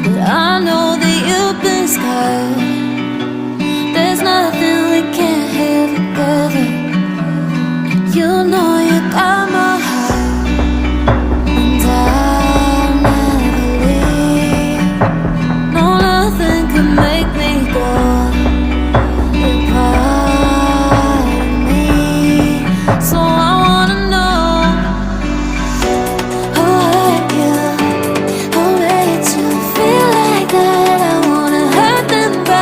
but I know that you've been scarred. There's nothing we can't have together. You know you got my heart, and I'll never leave. No, nothing can make me go. You're part of me, so I wanna know who hurt you, who made you feel like that. I wanna hurt them back.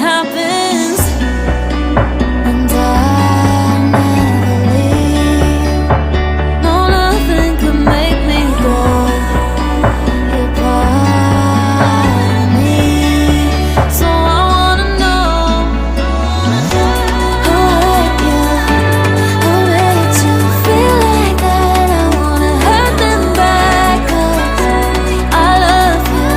happens. And I'll never leave. No, nothing could make me go. You're part of me. So I wanna know who hurt you, who made you feel like that. I wanna hurt them back, 'cause I love you.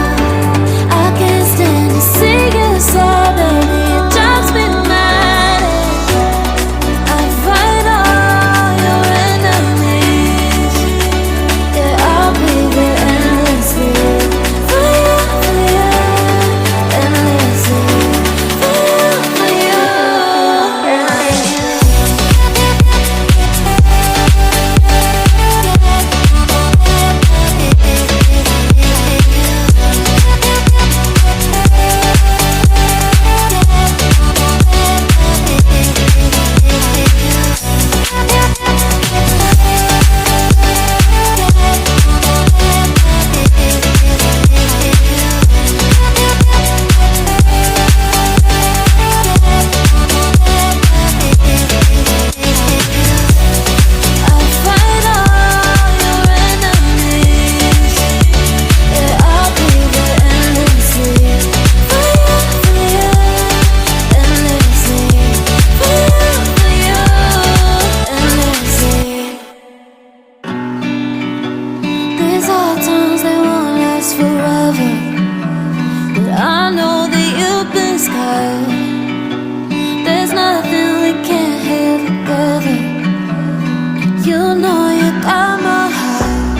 I can't stand to see you sad, baby. It drives me mad. I fight all your enemies. Yeah, I'll be there endlessly for you, endlessly for you, these hard times, they won't last forever, but I know that you've been scarred. There's nothing we can't heal together. You know you got my heart,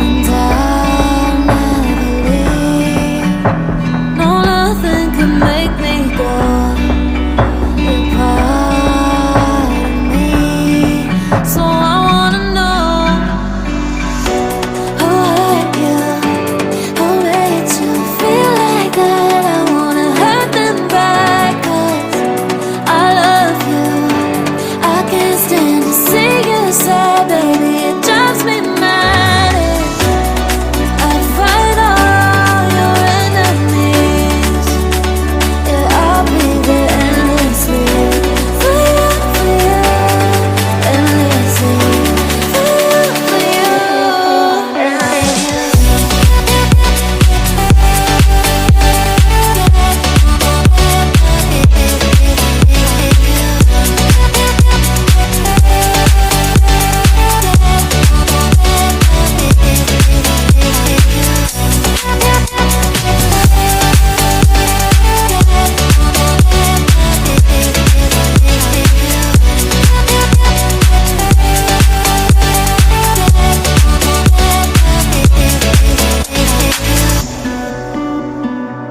and I'll never leave. No, nothing can make me go. You're part of me. So I wanna know who hurt you, who made you feel like that. I wanna hurt them back, 'cause I love you. I can't stand to see you sad, baby. It drives me mad. I fight all your enemies. Yeah, I'll be there endlessly for you, endlessly for you,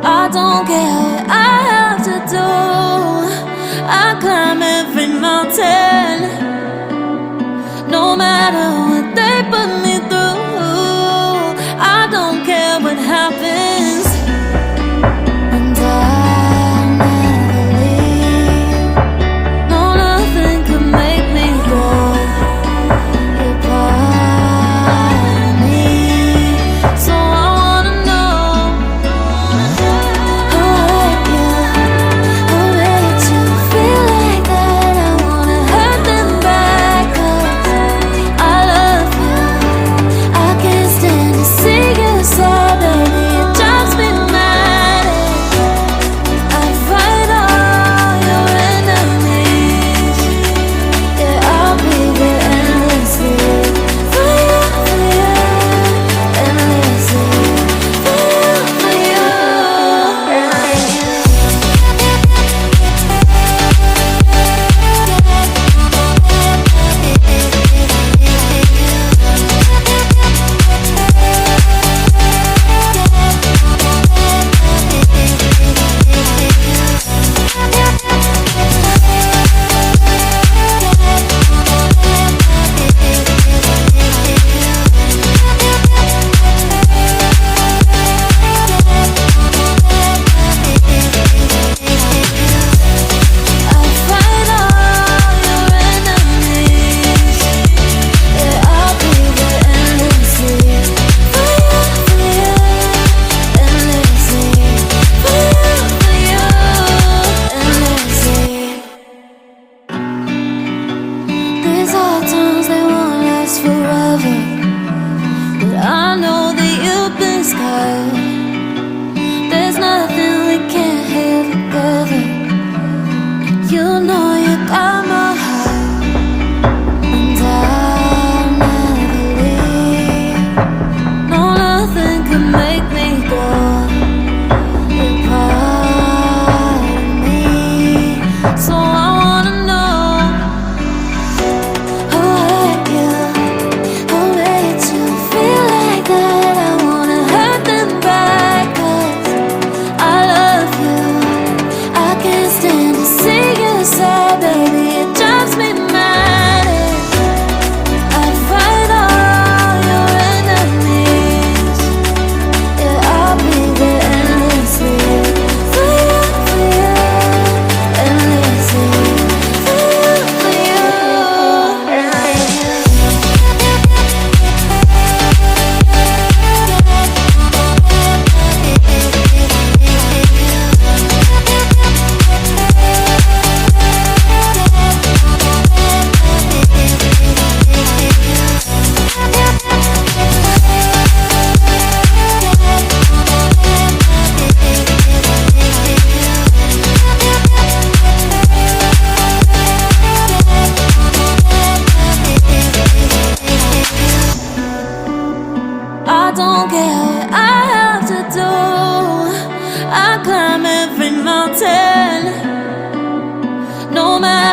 I don't care what I have to do. I climb every mountain, no matter what they put me through. I don't care what happens, and I'll never leave. No, nothing could make me go. You're part of me. So I wanna know who hurt you, who made you feel like that. I wanna hurt them back, 'cause I love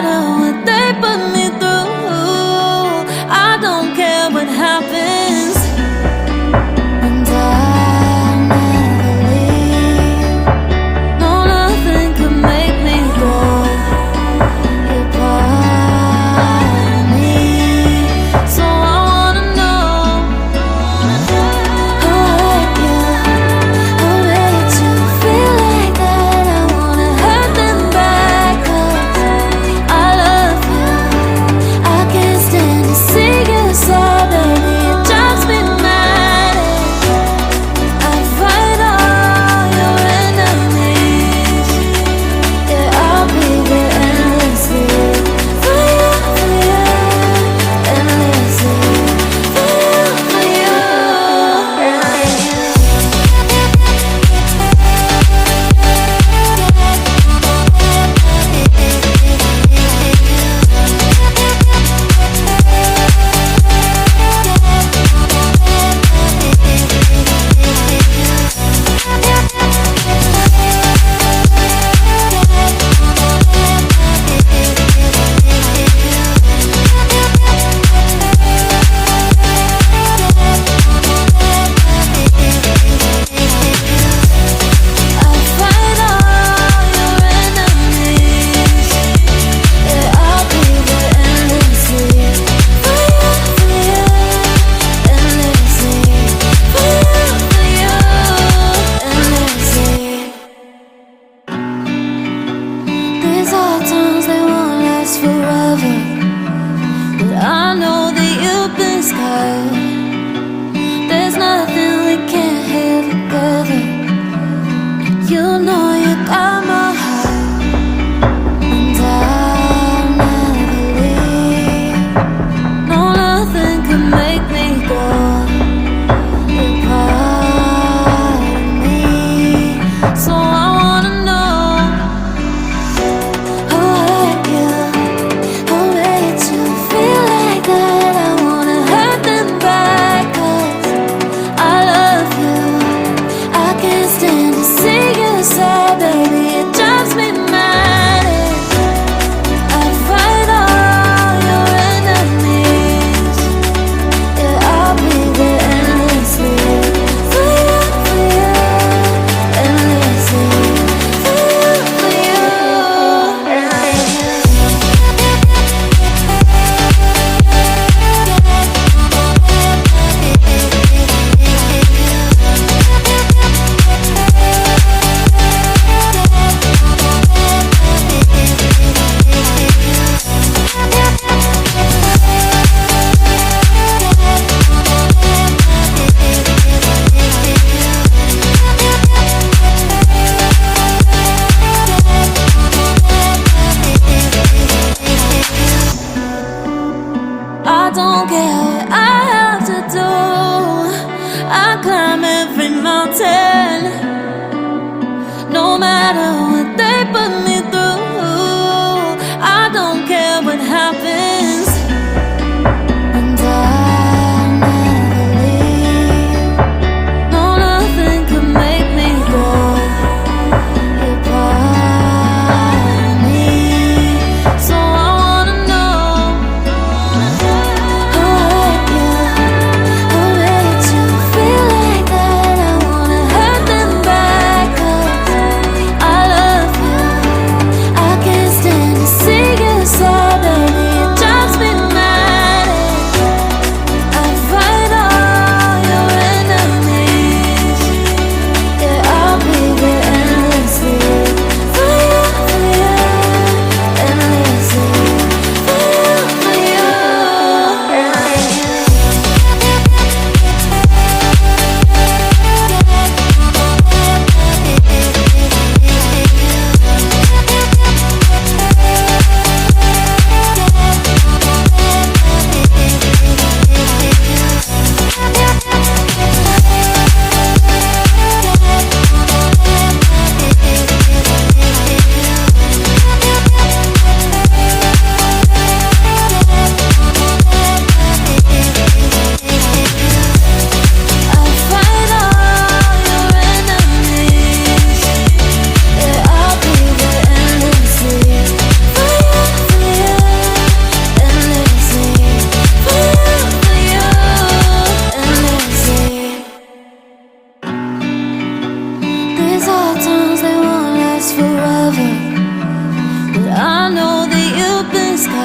matter what they put me through. I don't care what happens, and I'll never leave. No, nothing could make me go. You're part of me, so I wanna know who hurt you, who made you feel like that. I wanna hurt them back, 'cause I love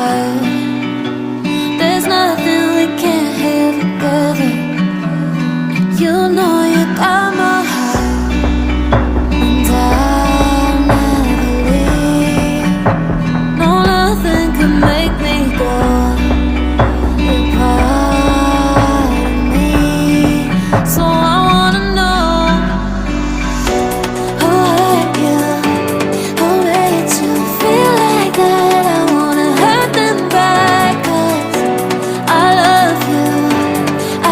sky. There's nothing we can't have together. You know you got my heart, and I'll never leave. No, nothing can make me go. You're part of me, so I wanna know who hurt you, who made you feel like that. I wanna hurt them back, 'cause I love you.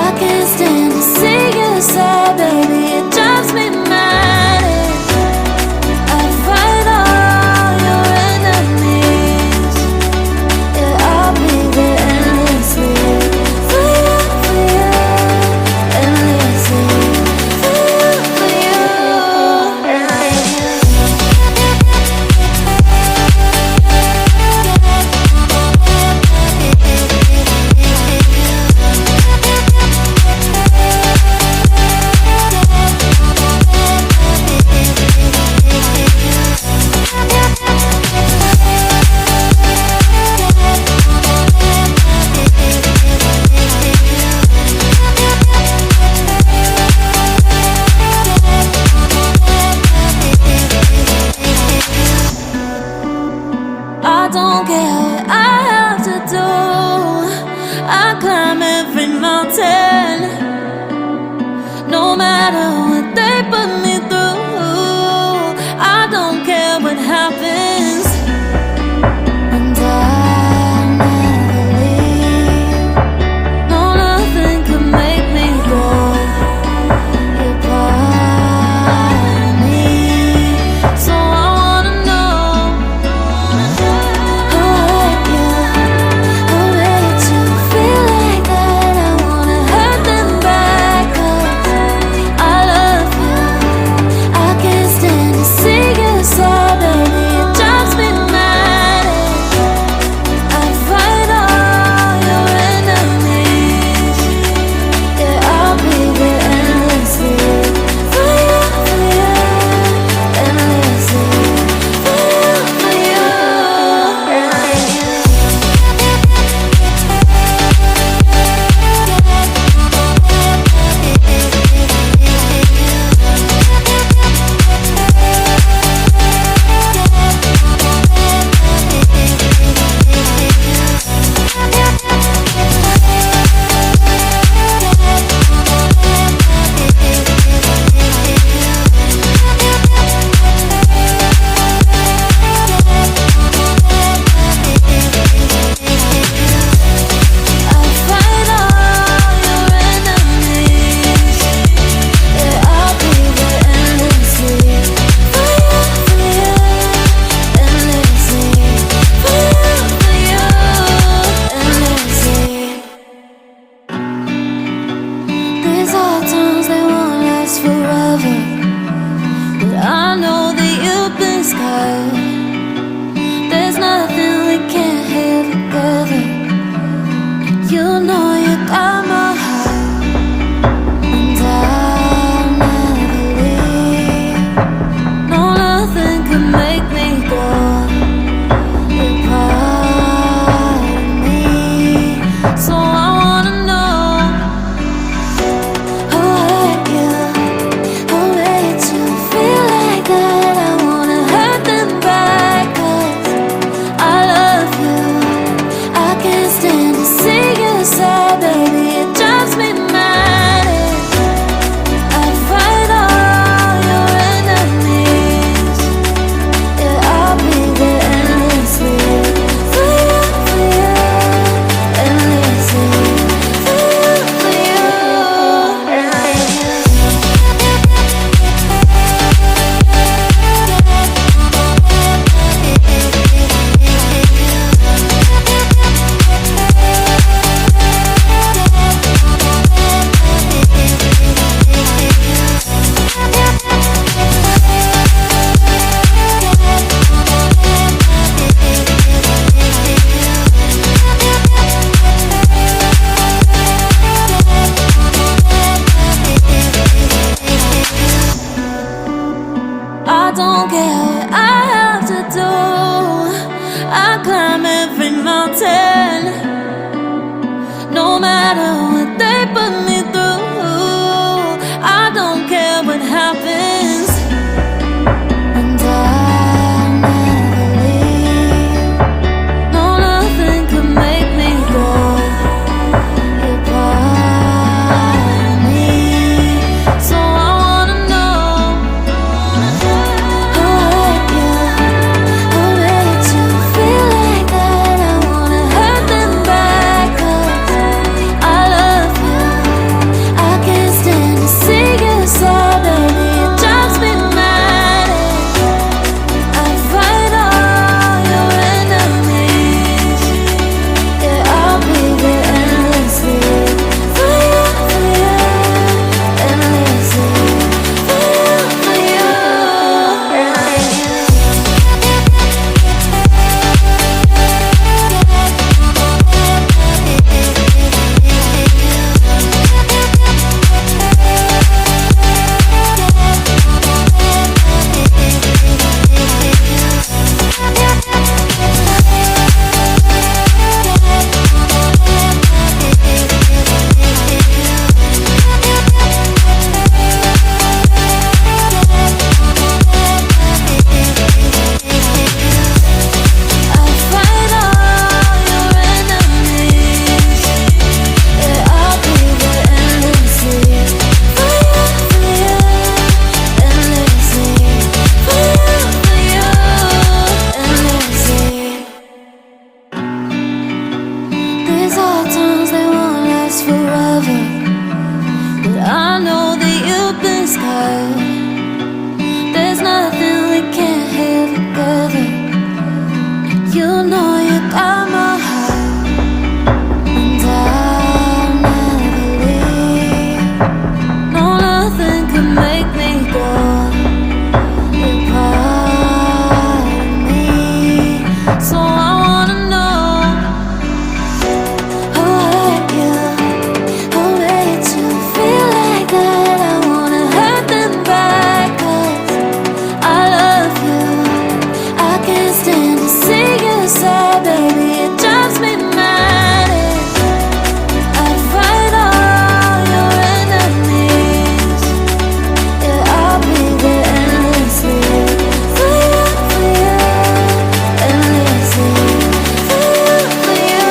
I can't stand to see you sad, baby, it drives me mad. I fight all your enemies. Yeah, I'll be there endlessly for you, endlessly for you, I don't care what I have to do. I climb every mountain, no matter what they put me through. I don't care what happens, and I'll never leave. No, nothing could make me go. You're part of me, so I wanna know who hurt can't stand to see you sad, baby. It drives me mad. I'd fight all your enemies. Yeah, I'll be there endlessly for you, endlessly for you.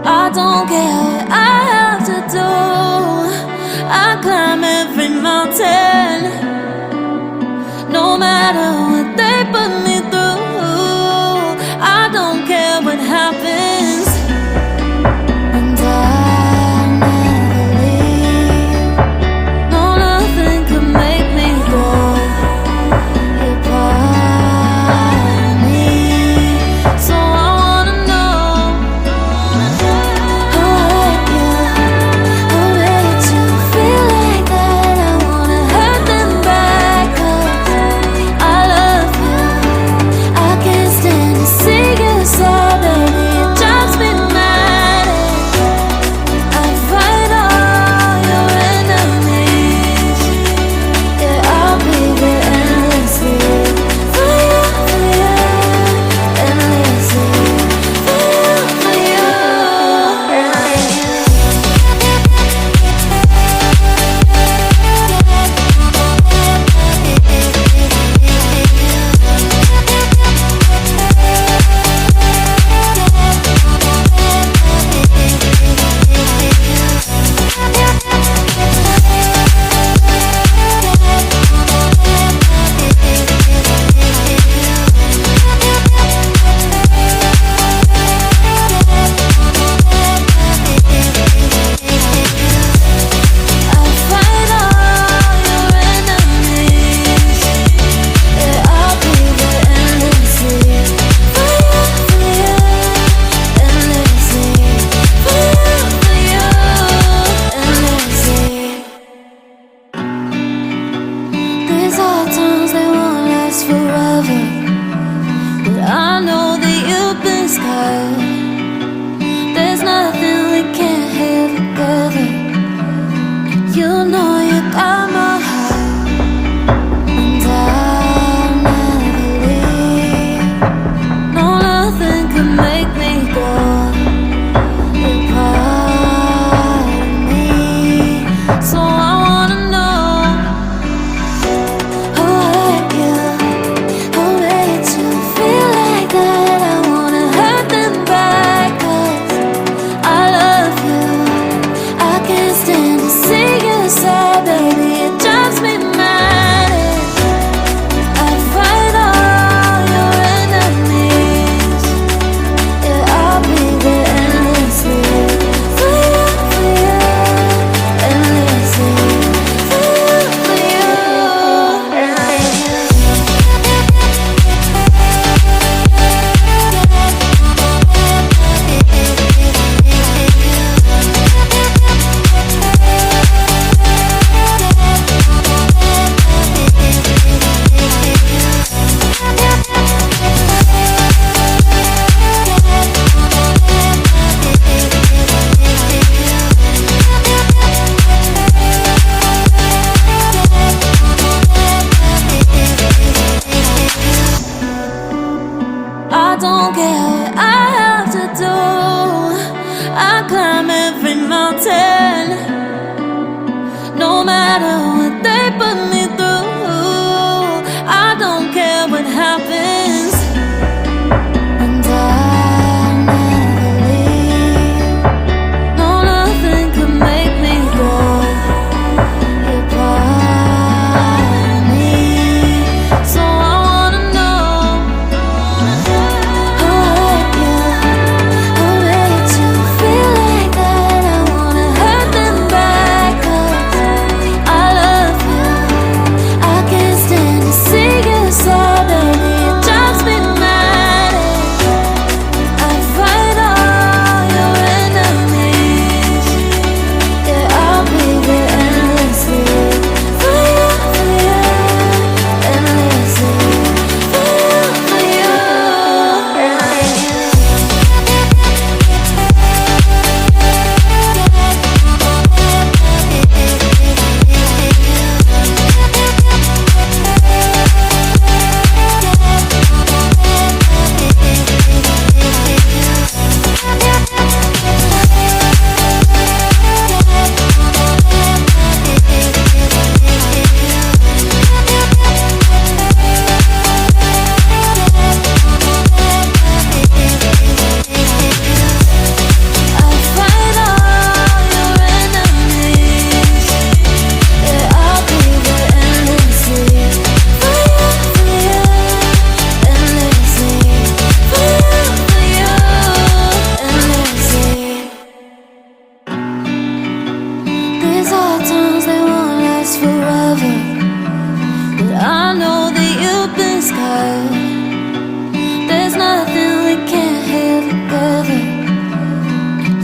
I don't care what I have to do. I climb every mountain, no matter what they put me through. I don't care what happens, and I'll never leave. No, nothing could make me go. You're part of me, so I wanna know. These hard times, they won't last forever, but I know that you've been scarred. There's nothing we can't have together. You know you got my heart, and I'll never leave. No, nothing could make me go. You're part of me, so I wanna know. Who hurt you? Who made you feel like that? I wanna hurt them back, 'cause I love you. I can't stand to see you sad. open sky. There's nothing we can't have together.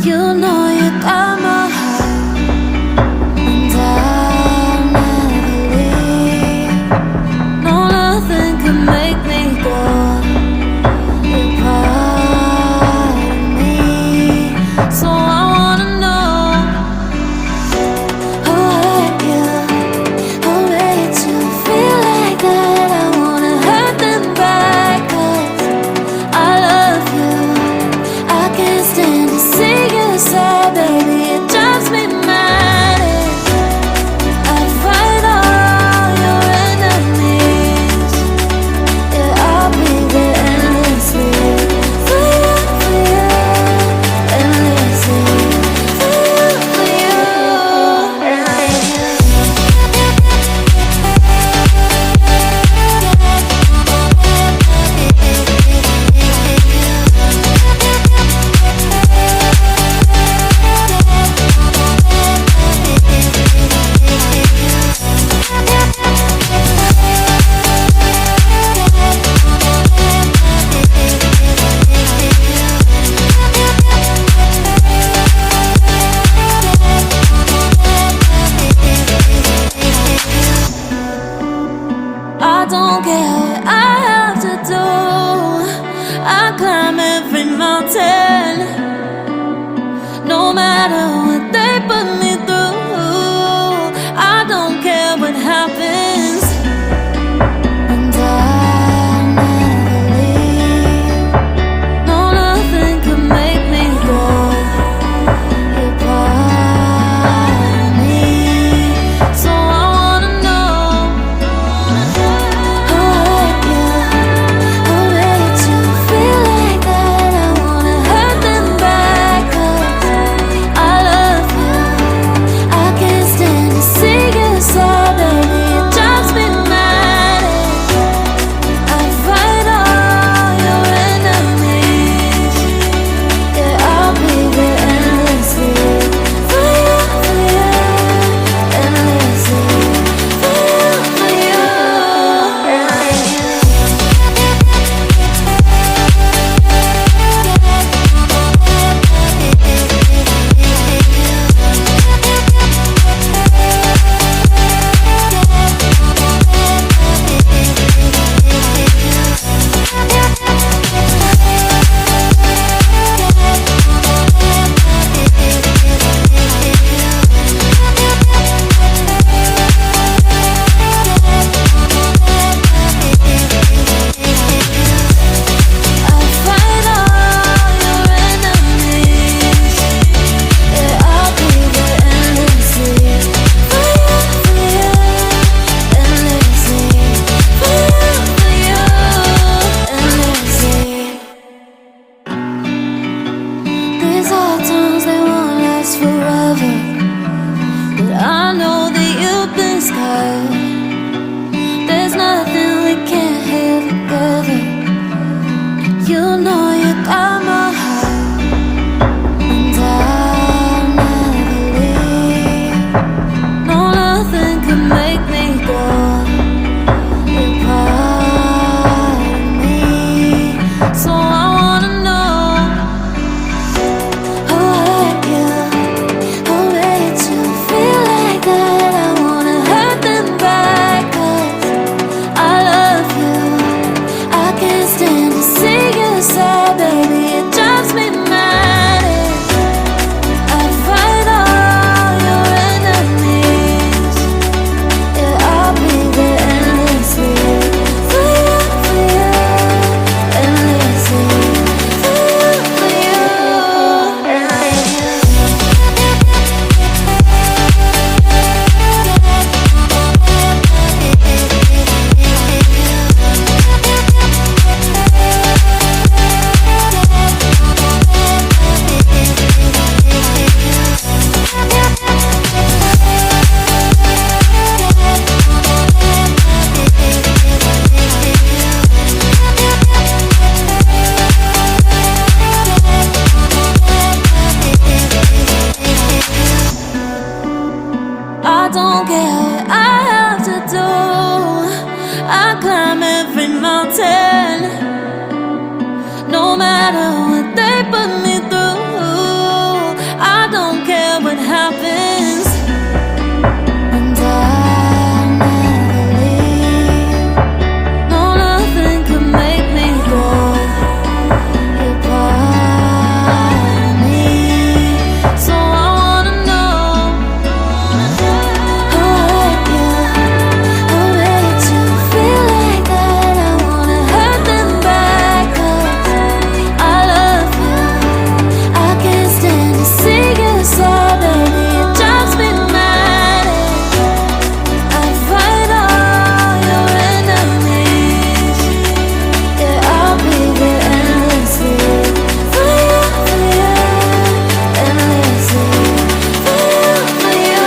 You know you got my heart, and I'll never leave. No, nothing can make me go. You're part of me, so I wanna know who hurt you, who made you feel like that. I wanna hurt them back, 'cause I love you. I can't stand to see you sad, baby, it drives me mad. I'd fight all your enemies. Yeah, I'll be there endlessly for you, endlessly for you, I don't care what I have to do. I climb every mountain, no matter what they put me through. I don't care what happens, and I'll never leave. No, nothing can make me go. You're part of me, so I wanna know who hurt you, who made you feel like that. I wanna hurt them back, 'cause I love you. I can't stand to see you sad, baby, it drives me mad. I'd fight all your enemies. Yeah, I'll be there endlessly for you, endlessly for you. I'll fight all your enemies. Yeah, I'll be there endlessly for you, endlessly for you, endlessly. These hard times, they won't last forever, but I know that you've been scarred. There's nothing we can't have together. You know you got my heart, and I'll never leave. No, nothing can make me go. You're part of me, so I wanna know who hurt you, who made you feel like that. I wanna hurt them back, 'cause I love you. I can't stand to see you sad, baby, it drives me mad. I'd fight all your enemies. Yeah, I'll be there endlessly for you, endlessly for you, I don't care what I have to do. I climb every every mountain. No matter what they put me through, I don't care what happens. And I'll never leave. No, nothing could make me go. You're part of me. So I wanna know how hurt you, how made you feel like that. I wanna hurt them back, 'cause I love you. I can't stand to see you sad, baby. It drives me mad. I fight all your enemies. Yeah, I'll be there endlessly for you, endlessly for you,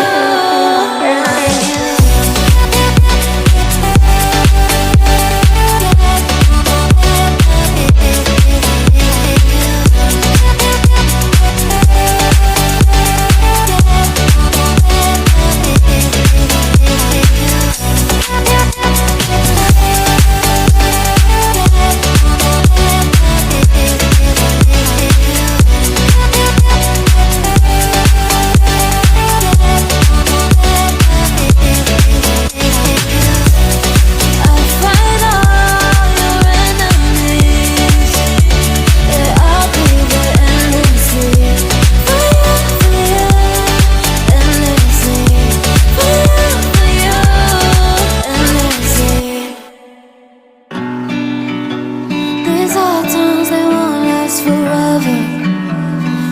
these hard times, they won't last forever,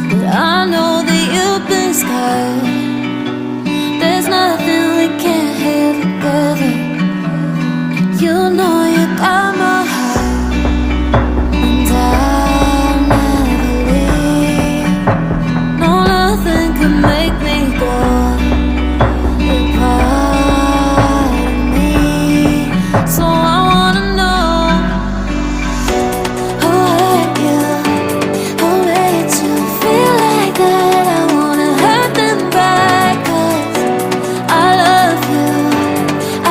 but I know that you've been scarred. There's nothing we can't heal together. You know you got my heart, and I'll never leave. No, nothing could make me go. You're part of me. So I wanna know who hurt you, who made you feel like that. I wanna hurt them back, 'cause I love you.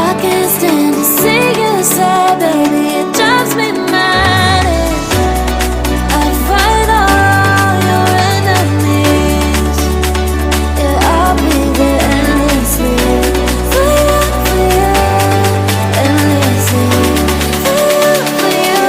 I can't stand to see you sad, baby. It drives me mad. I fight all your enemies. Yeah, I'll be there endlessly for you, endlessly for you,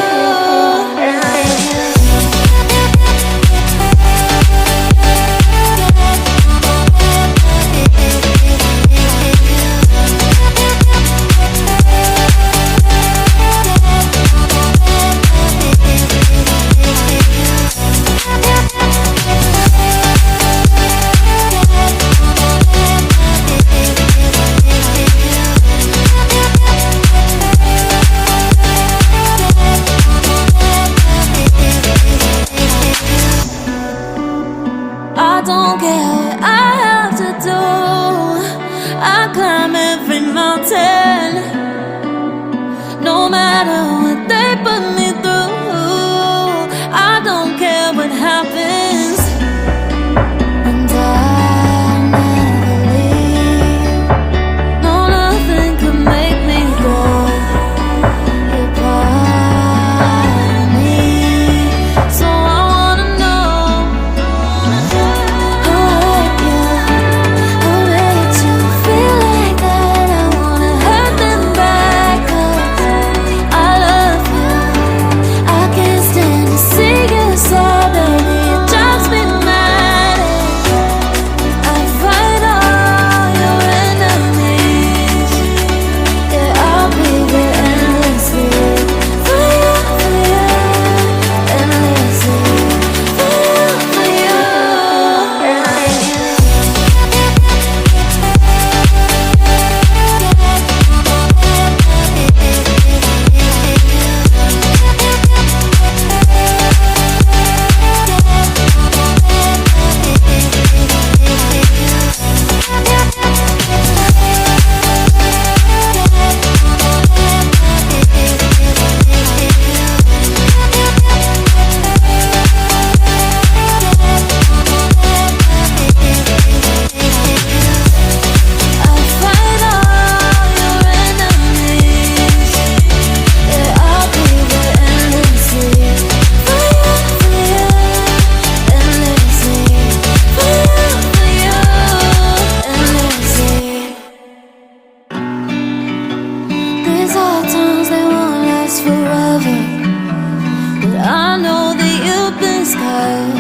sky.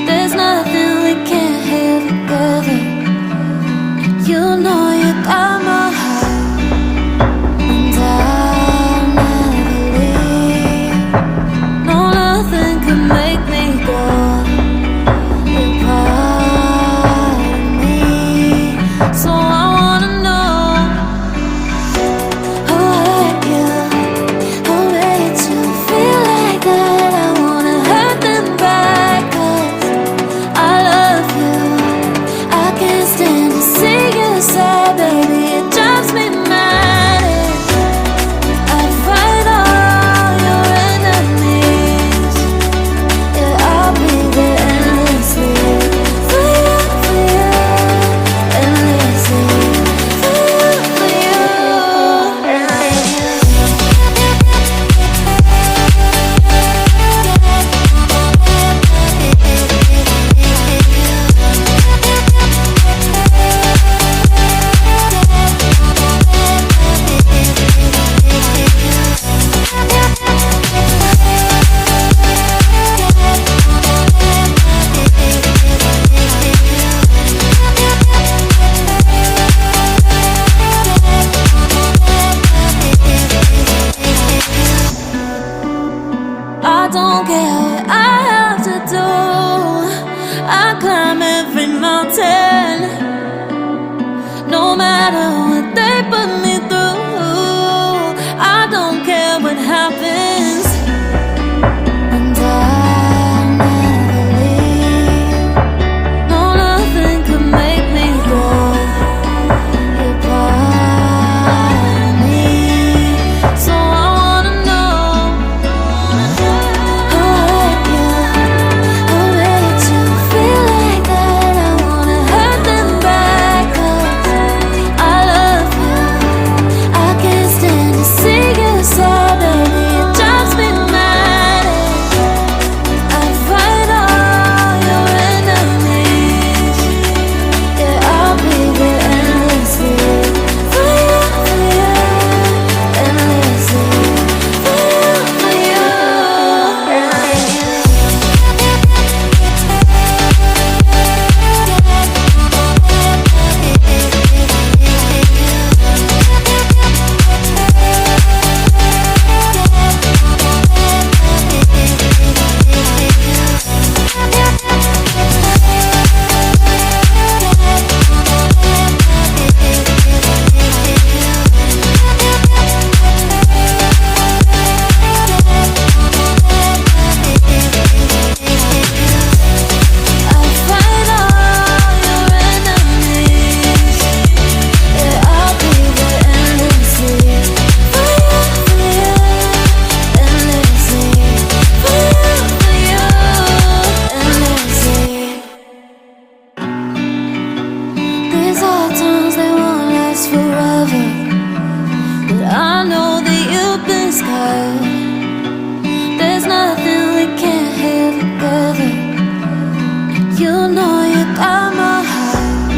There's nothing we can't have together. You know you got my heart, and I'll never leave. No, nothing could make me go. You're part of me, so I wanna know who hurt you, who made you feel like that. I wanna hurt them back, 'cause I love you. I can't stand to see you sad, baby, it drives me mad. I'd fight all your enemies. Yeah, I'll be there endlessly for you, endlessly for you, I don't care what I have to do. I climb every mountain, no matter what they put me through. I don't care what happens, and I'll never leave. No, nothing could make me go. You're part of me, so I wanna know who hurt you, who made you feel like that. I wanna hurt them back, 'cause I love you. I can't stand to see you sad, baby, it drives me mad. I'd fight all your enemies. Yeah, I'll be there endlessly for you, endlessly for you. I'd fight all your enemies. Yeah, I'll be there endlessly for you, endlessly for you, endlessly. These hard times, they won't last forever, but I know that you've been scarred. There's nothing we can't have together. You know you got my heart,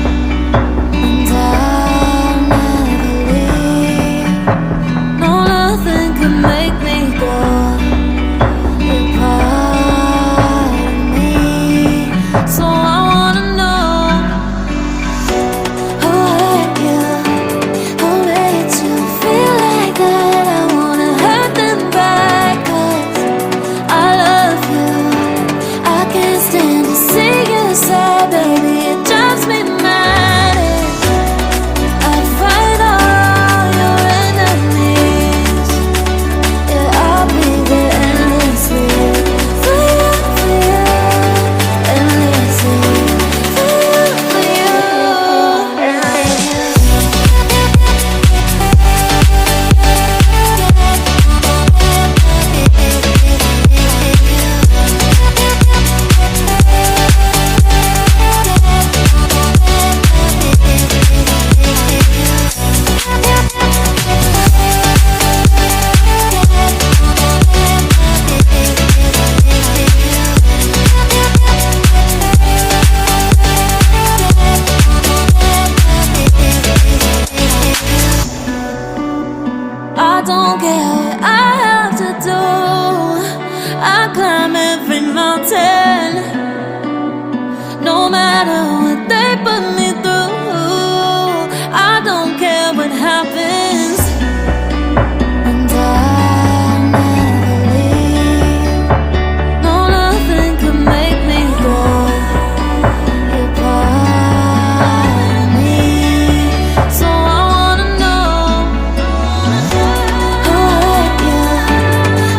and I'll never leave. No, nothing could make me go. You're part of me, so I wanna know who hurt you, who made you feel like that. I wanna hurt them back, 'cause I love you. I can't stand to see you sad, baby, it drives me mad. I'd fight all your enemies. Yeah, I'll be there endlessly for you, endlessly for you, I don't care what I have to do. I climb every mountain. mountain. No matter what they put me through, I don't care what happens. And I'll never leave. No, nothing could make me go. You're part of me. So I wanna know who hurt you,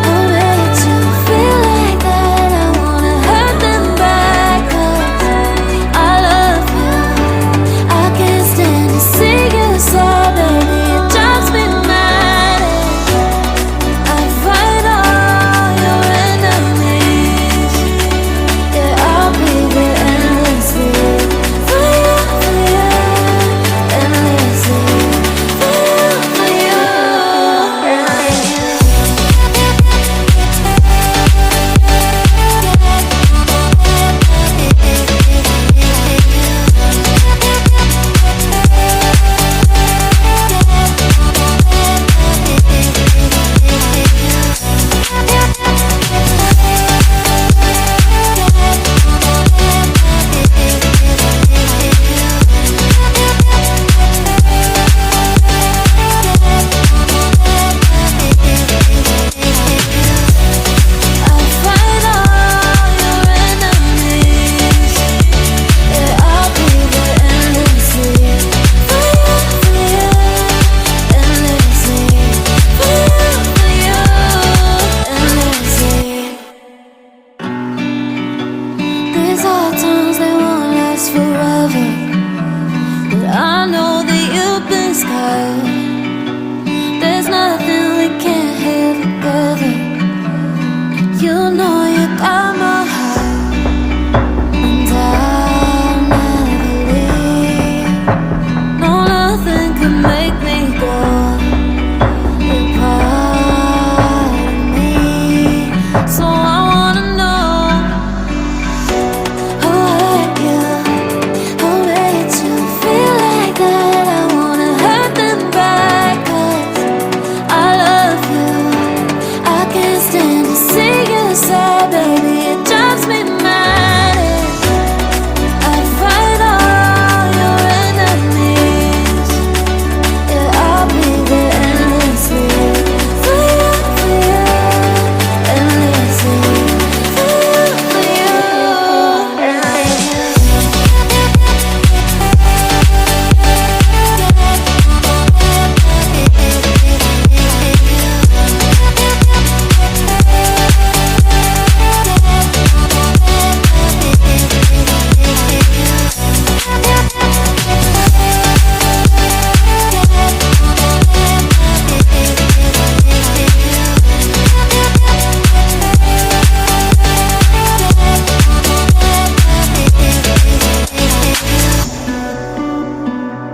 who made you feel like that. I wanna hurt them back, 'cause I love you. I can't stand to see you sad, baby. It drives me mad. I fight all your enemies. Yeah, I'll be there endlessly for you, endlessly for you. I fight all your enemies. Yeah, I'll be there endlessly for you, endlessly for you, endlessly. These hard times, they won't last forever, but I know that you've been scarred. There's nothing we can't heal together. You know you got my heart, and I'll never leave. No, nothing could make me go. You're part of me. So I wanna know who hurt you, who made you feel like that. I wanna hurt them back, 'cause I love you. I can't stand to see you sad, baby. It drives me mad. I fight all your enemies. Yeah, I'll be there endlessly for you, endlessly for you.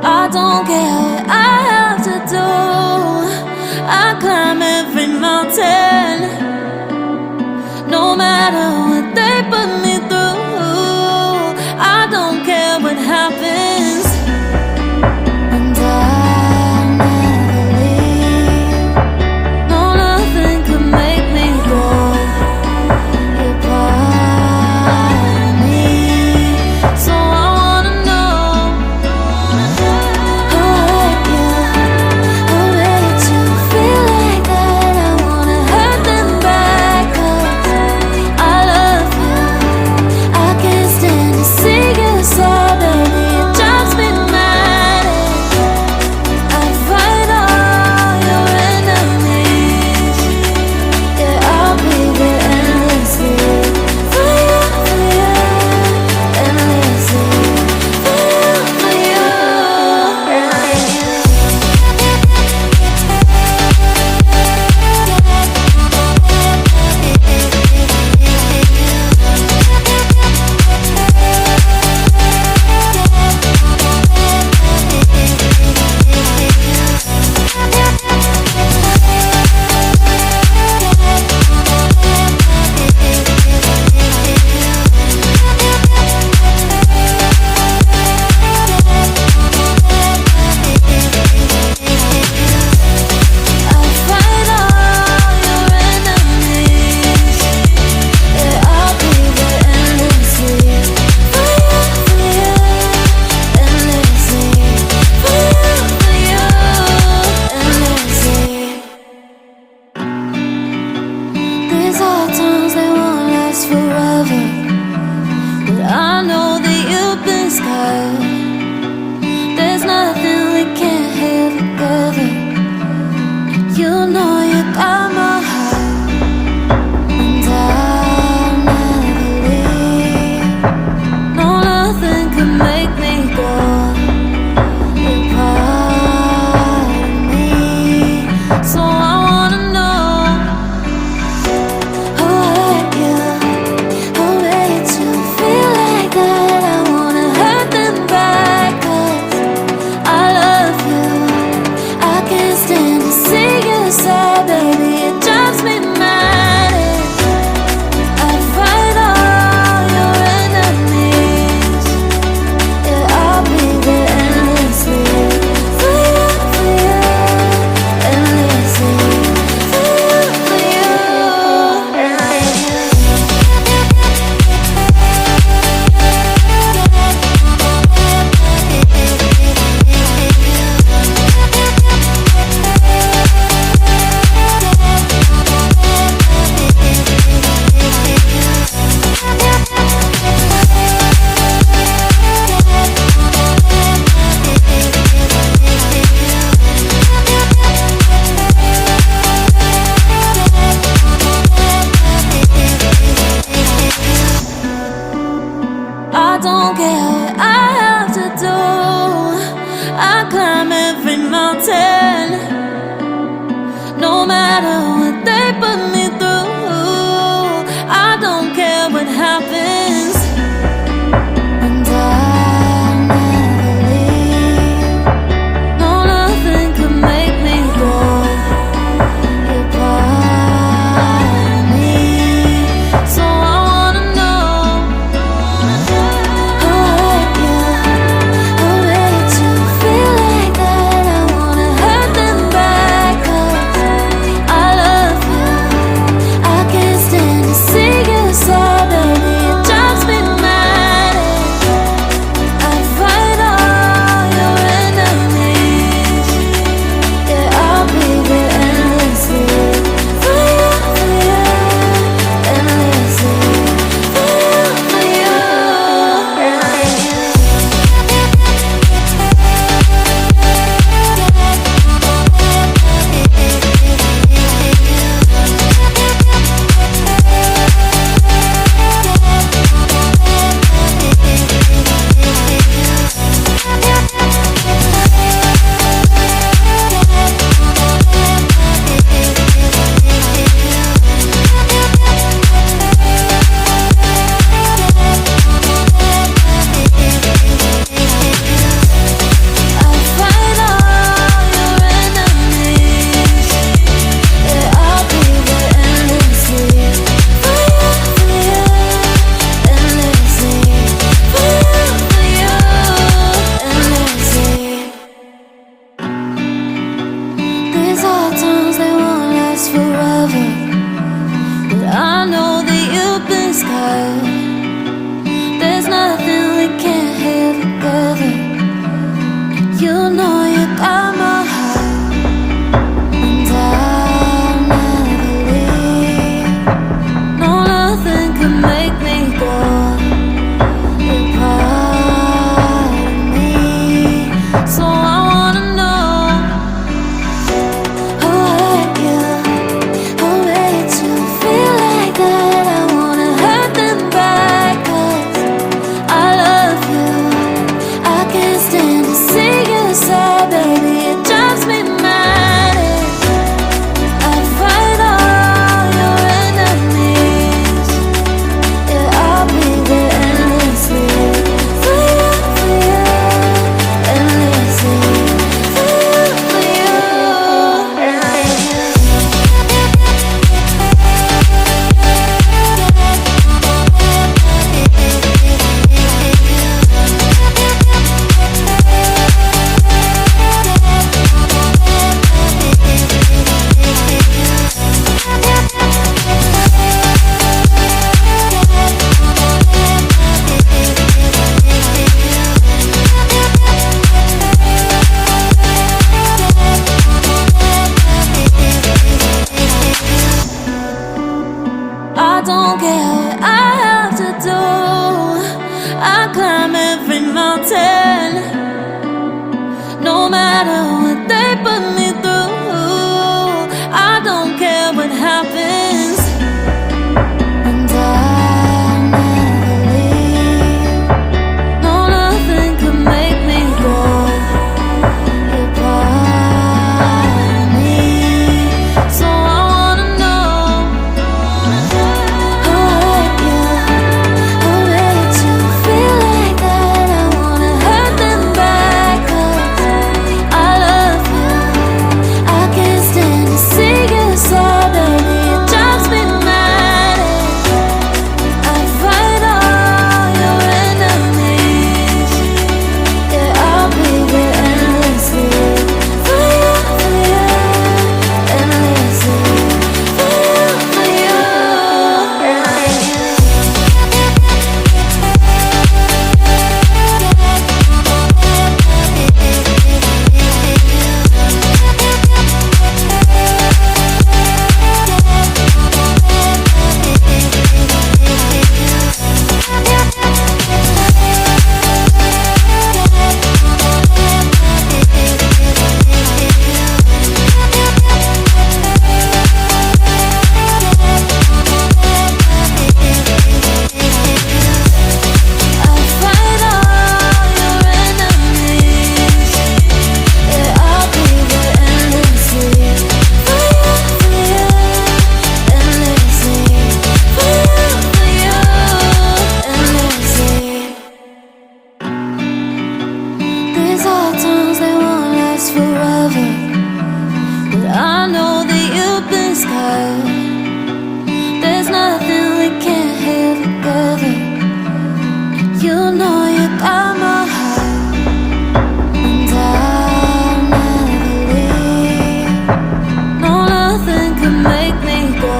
I don't care what I have to do. I climb every mountain. No matter what they put me through, I don't care what happens. And I'll never leave. No, nothing could make me go. You're part of me. So I wanna know who hurt you, who made you feel like that. I wanna hurt them back, 'cause I love sky. There's nothing we can't have together. You know you got my heart, and I'll never leave. No, nothing could make me go. You're part of me, so I wanna know who hurt you, who made you feel like that. I wanna hurt them back, 'cause I love you. I can't stand to see you sad, baby. what happens. And I'll never leave. No, nothing could make me go. You're part of me. So I wanna know who hurt you, who made you feel like that. I wanna hurt them back, 'cause I love you. I can't stand to see you sad, baby. It drives me mad. I fight all your enemies. Yeah, I'll be there endlessly for you, endlessly for you, these hard times, they won't last forever, but I know that you've been scarred. There's nothing we can't have together. You know you got my heart, and I'll never leave. No, nothing could make me go.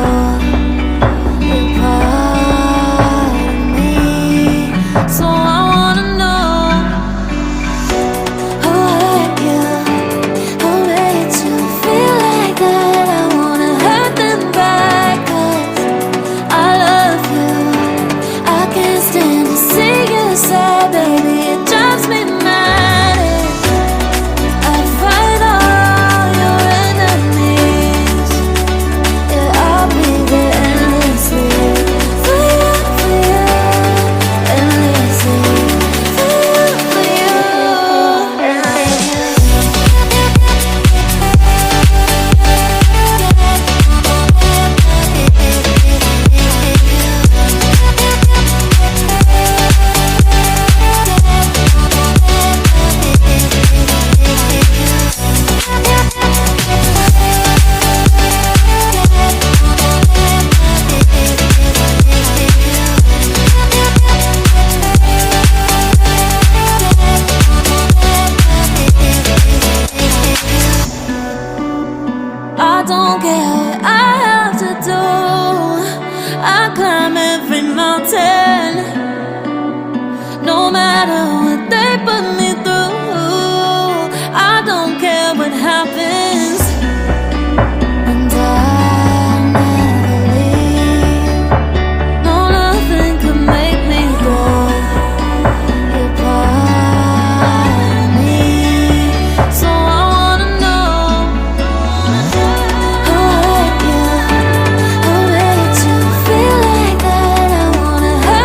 You're part of me. So I wanna know who hurt you, who made you feel like that. I wanna hurt them back, 'cause I love you. I can't stand to see you sad, baby. It drives me mad. I fight all your enemies. Yeah, I'll be there endlessly for you, endlessly for you, I don't care what I have to do. I climb every mountain, no matter what they put me through. I don't care what happens. And I'll never leave. No, nothing could make me go. You're part of me. So I wanna know who hurt you, who made you feel like that. I wanna hurt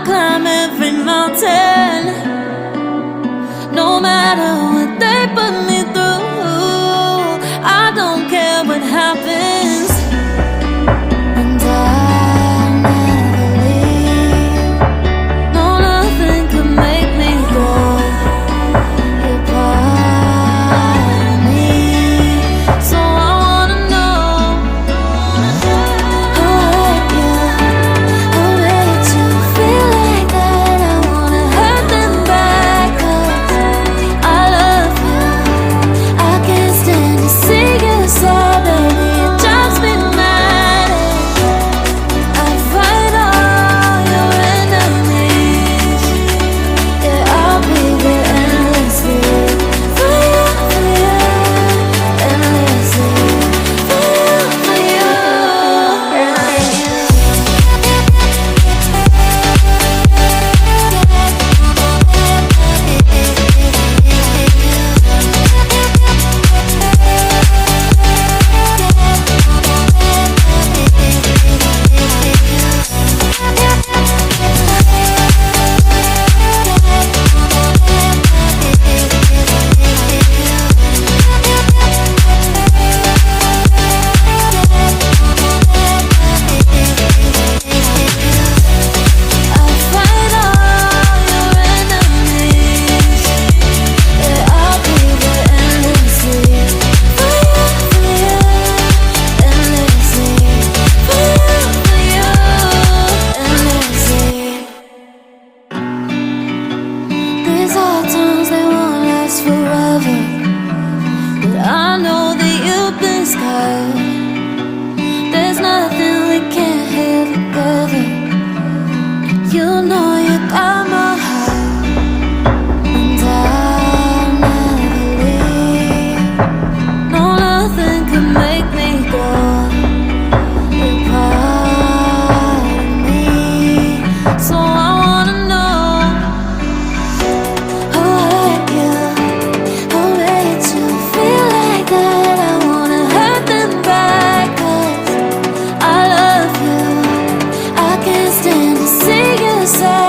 climb every mountain, no matter what they put me through. I don't care what happens, and I'll never leave. No, nothing could make me go. You're part of me, so I wanna know how hurt you, how made you feel like that. I wanna hurt them back, 'cause I love you. I can't stand to see you sad, baby. It drives me mad. I fight all your enemies. Yeah, I'll be there endlessly for you, endlessly for you. I'll fight all your enemies. Yeah, I'll be there endlessly for you, endlessly for you, endlessly. These hard times, they won't last forever, but I know that you've been scarred. There's nothing we can't heal together. You know you got my heart, and I'll never leave. No, nothing could make me go. You're part of me, so I wanna know how hurt you, how made you feel like that. I wanna hurt them back, 'cause I love you. I can't stand to see you sad.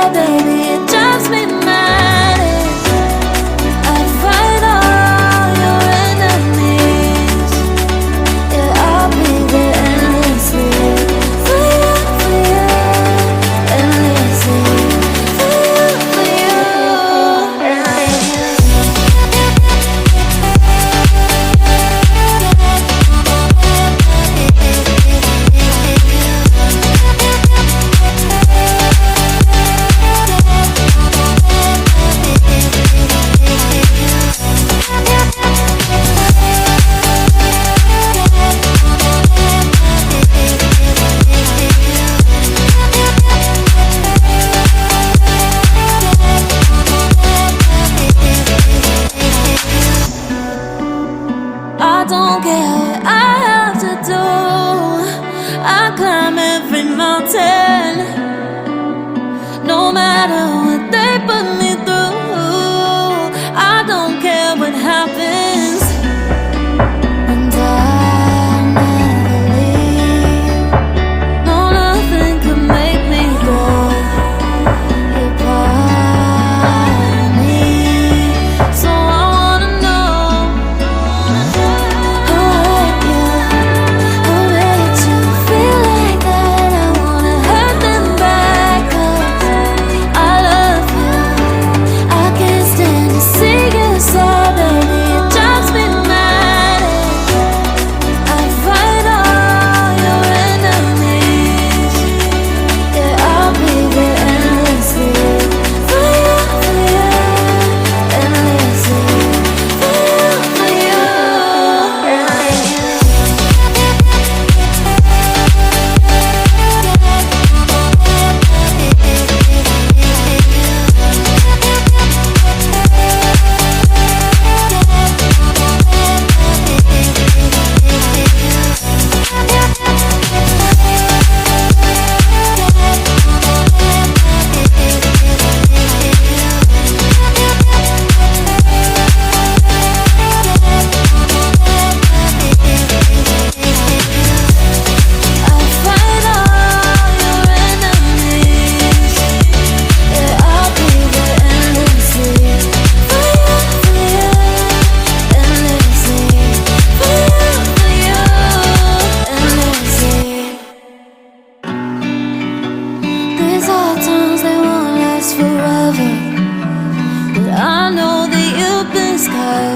sky.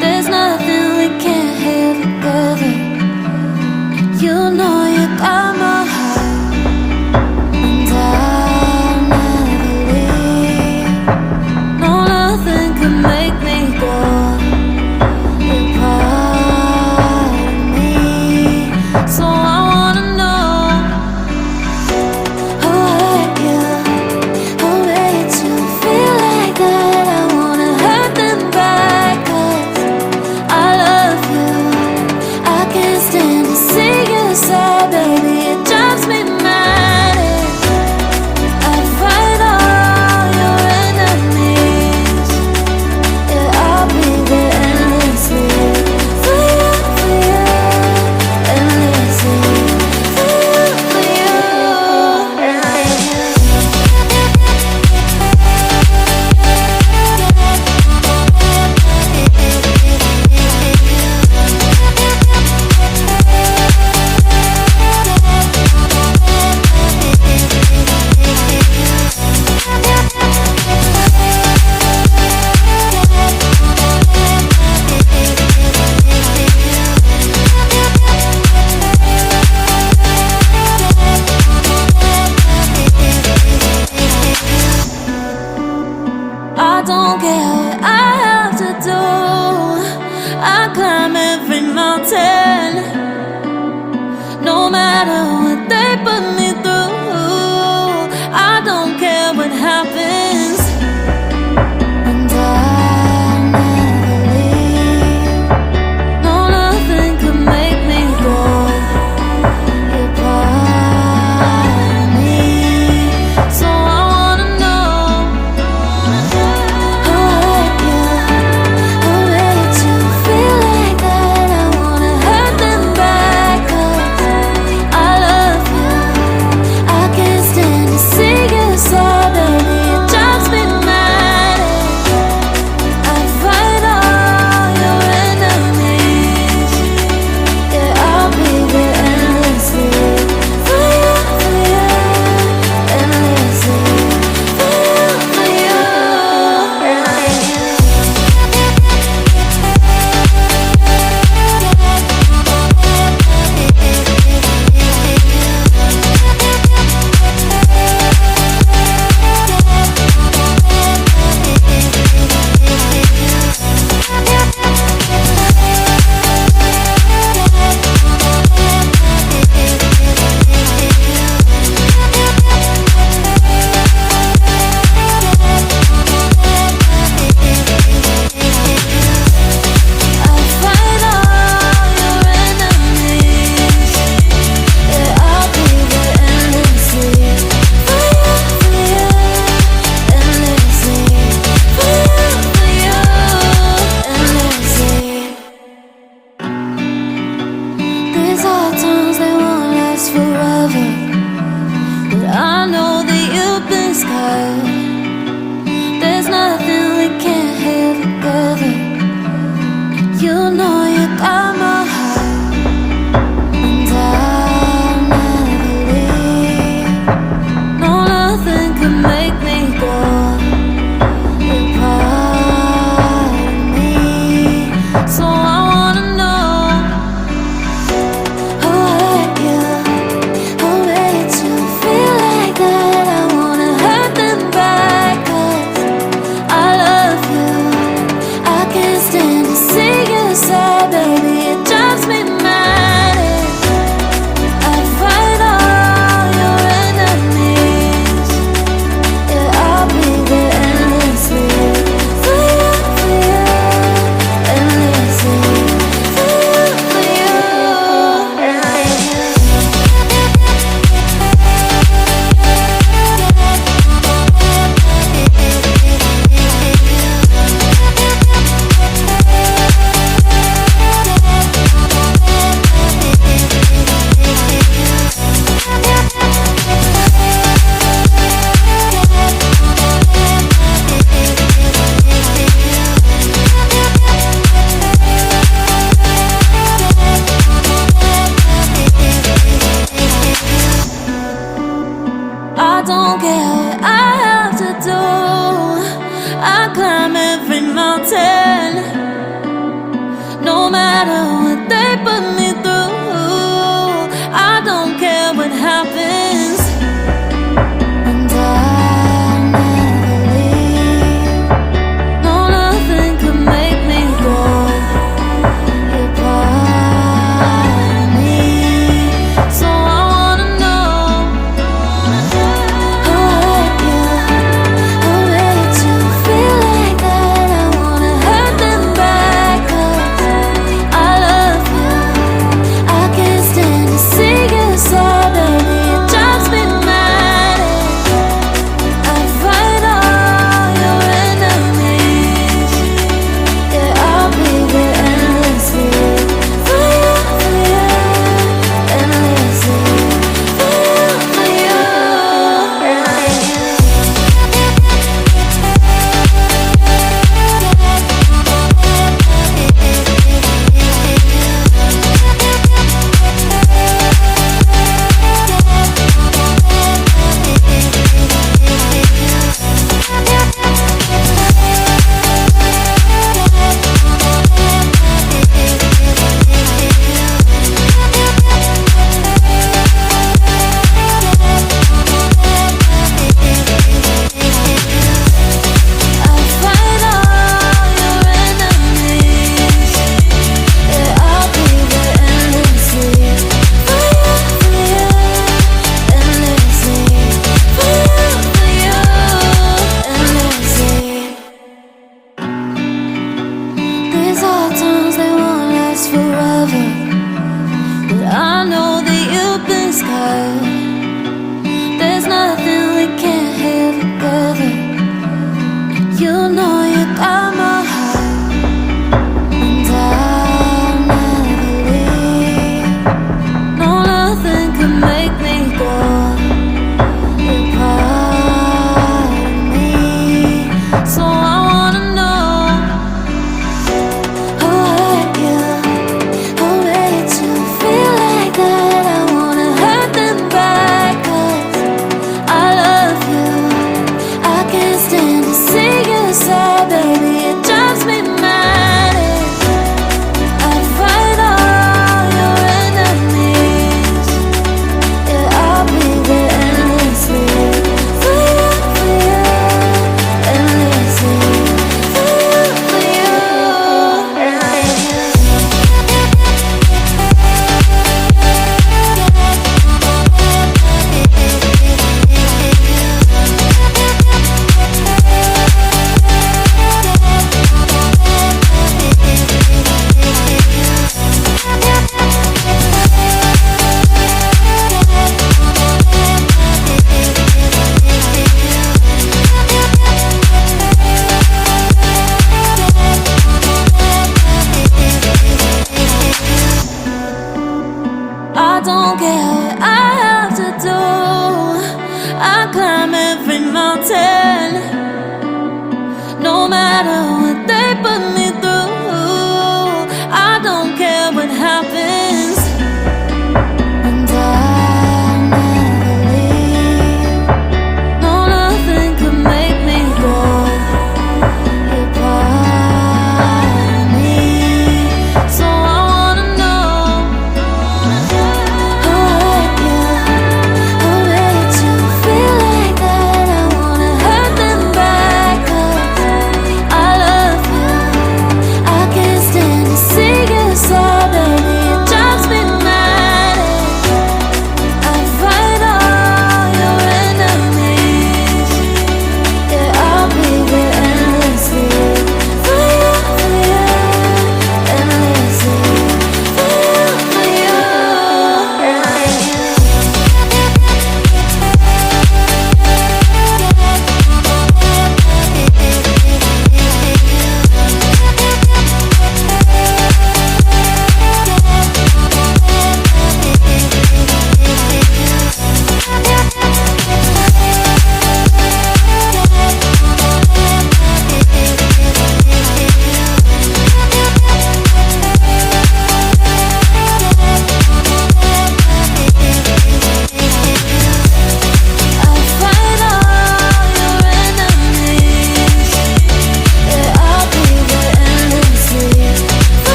There's nothing we can't have together. You know